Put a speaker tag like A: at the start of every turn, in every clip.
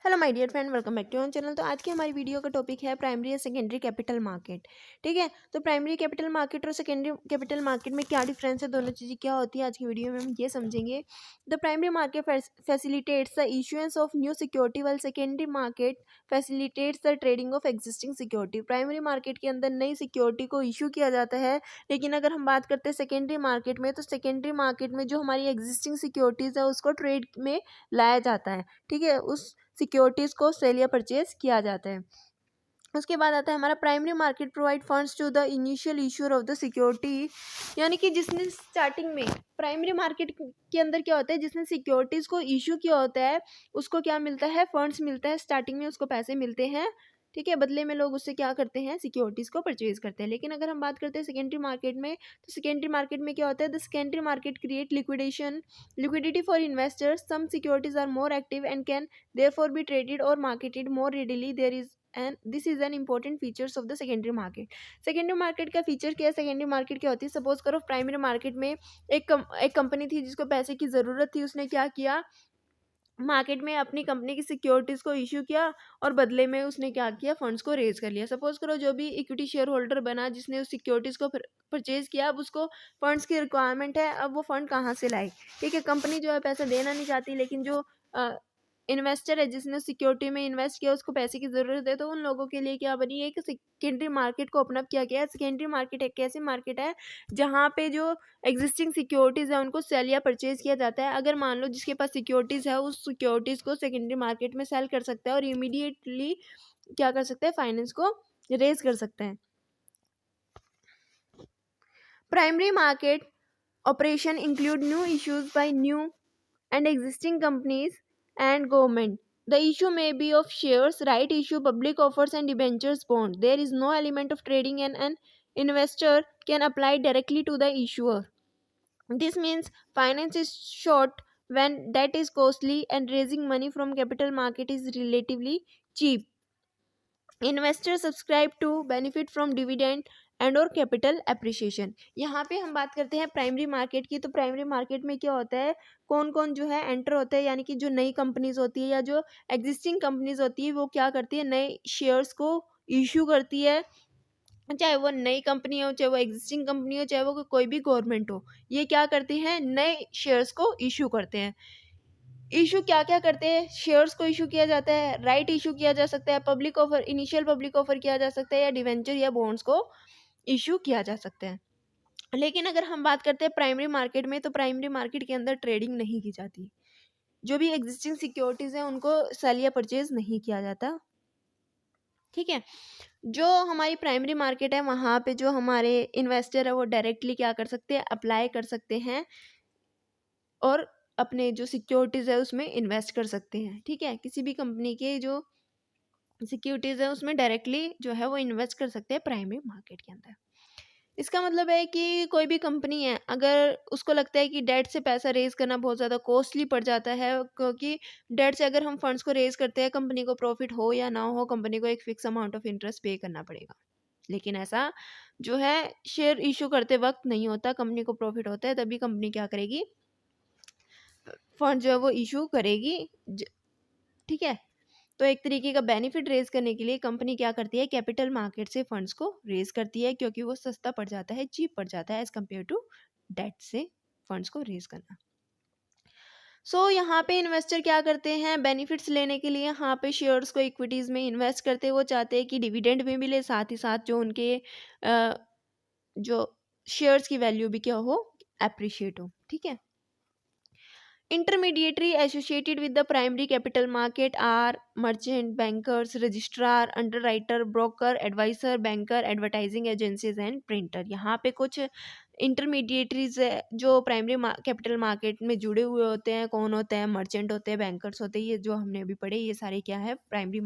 A: Hello my dear friend, welcome back to our channel. तो आज की हमारी वीडियो का टॉपिक है प्राइमरी या सेकेंडरी कैपिटल मार्केट। ठीक है, तो प्राइमरी कैपिटल मार्केट और सेकेंडरी कैपिटल मार्केट में क्या डिफरेंस है, दोनों चीज़ें क्या होती है, आज की वीडियो में हम ये समझेंगे। The primary market facilitates the issuance of new security, while secondary market facilitates the trading of existing security. Primary market के अंदर नई सिक्योरिटी को इशू किया जाता है, लेकिन अगर हम बात करते हैं सेकेंडरी मार्केट में, तो सेकेंडरी मार्केट में जो हमारी एग्जिस्टिंग सिक्योरिटीज़ है उसको ट्रेड में लाया जाता है। ठीक है, उस सिक्योरिटीज को सेल या परचेज किया जाता है। उसके बाद आता है हमारा primary market provide funds to the initial issuer of the security, यानी कि जिसने स्टार्टिंग में प्राइमरी मार्केट के अंदर क्या होता है, जिसने सिक्योरिटीज को इशू किया होता है उसको क्या मिलता है, फंड्स मिलता है, स्टार्टिंग में उसको पैसे मिलते हैं। ठीक है, बदले में लोग उससे क्या करते हैं, सिक्योरिटीज को परचेज करते हैं। लेकिन अगर हम बात करते हैं सेकेंडरी मार्केट में, तो सेकेंडरी मार्केट में क्या होता है, the secondary market create liquidity for investors, some securities are more active and can therefore be traded or marketed more readily. This is an important features of the secondary market. secondary market का feature क्या है, secondary market क्या होती है, suppose करो primary market में एक company थी जिसको पैसे की ज़रूरत थी, उसने क्या किया, मार्केट में अपनी कंपनी की सिक्योरिटीज़ को इशू किया और बदले में उसने क्या किया, फंड्स को रेज कर लिया। सपोज करो जो भी इक्विटी शेयर होल्डर बना जिसने उस सिक्योरिटीज़ को परचेज किया, अब उसको फंड्स की रिक्वायरमेंट है, अब वो फंड कहाँ से लाए। ठीक है, कंपनी जो है पैसा देना नहीं चाहती, लेकिन जो इन्वेस्टर है जिसने सिक्योरिटी में इन्वेस्ट किया उसको पैसे की ज़रूरत है, तो उन लोगों के लिए क्या बनी है कि सेकेंडरी मार्केट को ओपन अप किया गया है। सेकेंडरी मार्केट एक ऐसी मार्केट है जहाँ पे जो एग्जिस्टिंग सिक्योरिटीज़ है उनको सेल या परचेज किया जाता है। अगर मान लो जिसके पास सिक्योरिटीज़ है उस सिक्योरिटीज़ को सेकेंडरी मार्केट में सेल कर सकता है और इमीडिएटली क्या कर सकते हैं, फाइनेंस को रेज कर सकते हैं। Primary market operation include new issues by new and existing companies and government. The issue may be of shares, right issue, public offers and debentures bond. There is no element of trading and an investor can apply directly to the issuer. This means finance is short when debt is costly and raising money from capital market is relatively cheap. Investors subscribe to benefit from dividend and और capital appreciation. यहाँ पे हम बात करते हैं primary market की, तो primary market में क्या होता है, कौन कौन जो है एंटर होता है, यानी कि जो नई कंपनीज होती है या जो एग्जिस्टिंग कंपनीज होती है वो क्या करती है, नए शेयर्स को इशू करती है, चाहे वो नई कंपनी हो, चाहे वो एग्जिस्टिंग कंपनी हो, चाहे वो कोई भी गवर्नमेंट हो, ये क्या करती हैं, नए शेयर्स को इशू करते हैं। इशू क्या क्या करते हैं, शेयर्स को इशू किया जाता है, राइट इशू किया जा सकता है, public offer, initial public offer किया जा सकता है, या डिवेंचर या बॉन्ड्स को इशू किया जा सकता है। लेकिन अगर हम बात करते हैं प्राइमरी मार्केट में, तो प्राइमरी मार्केट के अंदर ट्रेडिंग नहीं की जाती, जो भी एग्जिस्टिंग सिक्योरिटीज हैं उनको सेल या परचेज नहीं किया जाता। ठीक है, जो हमारी प्राइमरी मार्केट है वहाँ पे जो हमारे इन्वेस्टर है वो डायरेक्टली क्या कर सकते हैं, अप्लाई कर सकते हैं और अपने जो सिक्योरिटीज़ है उसमें इन्वेस्ट कर सकते हैं। ठीक है, किसी भी कंपनी के जो सिक्योरिटीज़ है उसमें डायरेक्टली जो है वो इन्वेस्ट कर सकते हैं प्राइमरी मार्केट के अंदर। इसका मतलब है कि कोई भी कंपनी है, अगर उसको लगता है कि डेट से पैसा रेज़ करना बहुत ज़्यादा कॉस्टली पड़ जाता है, क्योंकि डेट से अगर हम फंड्स को रेज़ करते हैं, कंपनी को प्रॉफिट हो या ना हो, कंपनी को एक फिक्स अमाउंट ऑफ इंटरेस्ट पे करना पड़ेगा। लेकिन ऐसा जो है शेयर इशू करते वक्त नहीं होता, कंपनी को प्रॉफिट होता है तभी कंपनी क्या करेगी, फंड जो है वो इशू करेगी। ठीक है, तो एक तरीके का बेनिफिट रेज करने के लिए कंपनी क्या करती है, कैपिटल मार्केट से फंड्स को रेज करती है, क्योंकि वो सस्ता पड़ जाता है, चीप पड़ जाता है एज कम्पेयर टू डेट से फंड्स को रेज करना। यहाँ पे इन्वेस्टर क्या करते हैं, बेनिफिट्स लेने के लिए यहाँ पे शेयर्स को इक्विटीज़ में इन्वेस्ट करते हैं। वो चाहते हैं कि डिविडेंड भी मिले, साथ ही साथ जो उनके जो शेयर्स की वैल्यू भी क्या हो, एप्रिशिएट हो। ठीक है, intermediary associated with the primary capital market are merchant, bankers, registrar, underwriter, broker, advisor, banker, advertising agencies and printer। यहाँ पे कुछ इंटरमीडिएटरीज जो प्राइमरी कैपिटल मार्केट में जुड़े हुए होते हैं, कौन होते हैं, मर्चेंट होते हैं, बैंकर्स होते हैं, ये जो हमने अभी पढ़े ये सारे क्या है, प्राइमरी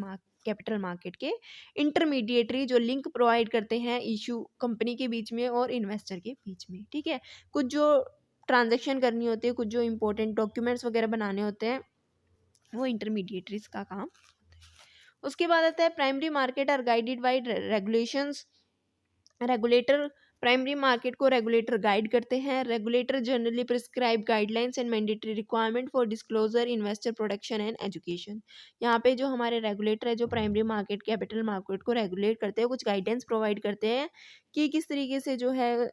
A: कैपिटल मार्केट के इंटरमीडिएटरी जो लिंक प्रोवाइड करते हैं इशू कंपनी के बीच में और इन्वेस्टर के बीच में। ठीक है, कुछ जो ट्रांजैक्शन करनी होती है, कुछ जो इंपॉर्टेंट डॉक्यूमेंट्स वगैरह बनाने होते हैं, वो इंटरमीडिएटरीज का काम होता है। उसके बाद आता है primary market are guided by regulations, regulator primary market को रेगुलेटर गाइड करते हैं। Regulator generally prescribe guidelines and mandatory requirement for disclosure, investor protection and education. यहाँ पे जो हमारे रेगुलेटर है जो प्राइमरी मार्केट कैपिटल मार्केट को रेगुलेट करते हैं, कुछ गाइडेंस प्रोवाइड करते हैं कि किस तरीके से जो है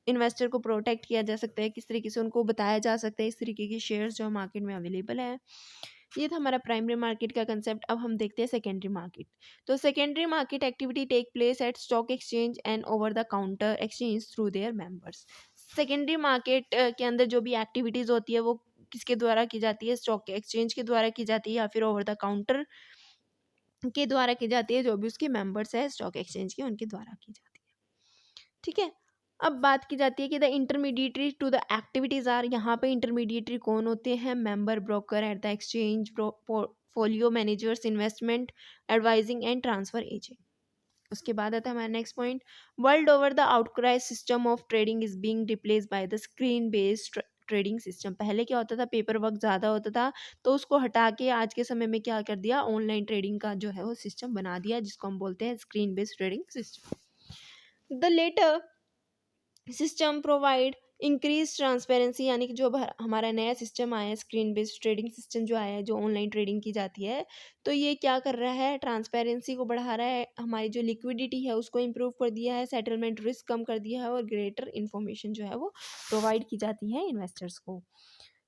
A: इन्वेस्टर को प्रोटेक्ट किया जा सकता है, किस तरीके से उनको बताया जा सकता है इस तरीके के शेयर्स जो मार्केट में अवेलेबल है। ये था हमारा प्राइमरी मार्केट का कंसेप्ट। अब हम देखते हैं सेकेंडरी मार्केट। तो secondary market activity take place at stock exchange and over the counter exchange through their members. Secondary market के अंदर जो भी एक्टिविटीज़ होती है वो किसके द्वारा की जाती है, स्टॉक एक्सचेंज के द्वारा की जाती है या फिर ओवर द काउंटर के द्वारा की जाती है, जो भी उसके मेंबर्स है स्टॉक एक्सचेंज के उनके द्वारा की जाती है। ठीक है, अब बात की जाती है कि the intermediatory to the activities are, यहाँ पे इंटरमीडिएटरी कौन होते हैं, member, broker at the exchange, portfolio managers, investment advising and transfer agent. उसके बाद आता है हमारा next point, world over the outcry system of trading is being replace by the screen based trading system. पहले क्या होता था, पेपर वर्क ज़्यादा होता था, तो उसको हटा के आज के समय में क्या कर दिया, ऑनलाइन ट्रेडिंग का जो है वो सिस्टम बना दिया, जिसको हम बोलते हैं screen based trading system. The latter system provide increase transparency, यानी कि जो हमारा नया सिस्टम आया है स्क्रीन बेस्ड ट्रेडिंग सिस्टम जो आया है, जो ऑनलाइन ट्रेडिंग की जाती है, तो ये क्या कर रहा है, ट्रांसपेरेंसी को बढ़ा रहा है, हमारी जो लिक्विडिटी है उसको इम्प्रूव कर दिया है, सेटलमेंट रिस्क कम कर दिया है और ग्रेटर इन्फॉर्मेशन जो है वो प्रोवाइड की जाती है इन्वेस्टर्स को।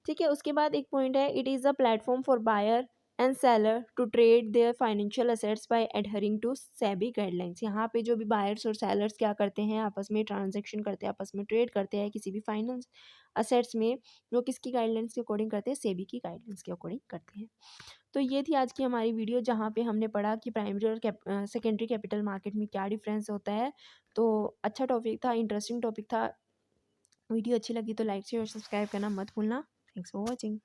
A: ठीक है, उसके बाद एक पॉइंट है, it is a platform for buyer and seller to trade their financial assets by adhering to SEBI guidelines. यहाँ पे जो भी बायर्स और सेलर्स क्या करते हैं, आपस में ट्रांजेक्शन करते हैं, आपस में ट्रेड करते हैं किसी भी फाइनेंस असेट्स में, वो किसकी गाइडलाइंस के अकॉर्डिंग करते हैं, सेबी की गाइडलाइंस के अकॉर्डिंग करते हैं। तो ये थी आज की हमारी वीडियो, जहाँ पे हमने पढ़ा कि प्राइमरी और सेकेंडरी कैपिटल मार्केट में क्या डिफरेंस होता है। तो अच्छा टॉपिक था, इंटरेस्टिंग टॉपिक था। वीडियो अच्छी लगी तो लाइक शेयर और सब्सक्राइब करना मत भूलना। Thanks for watching.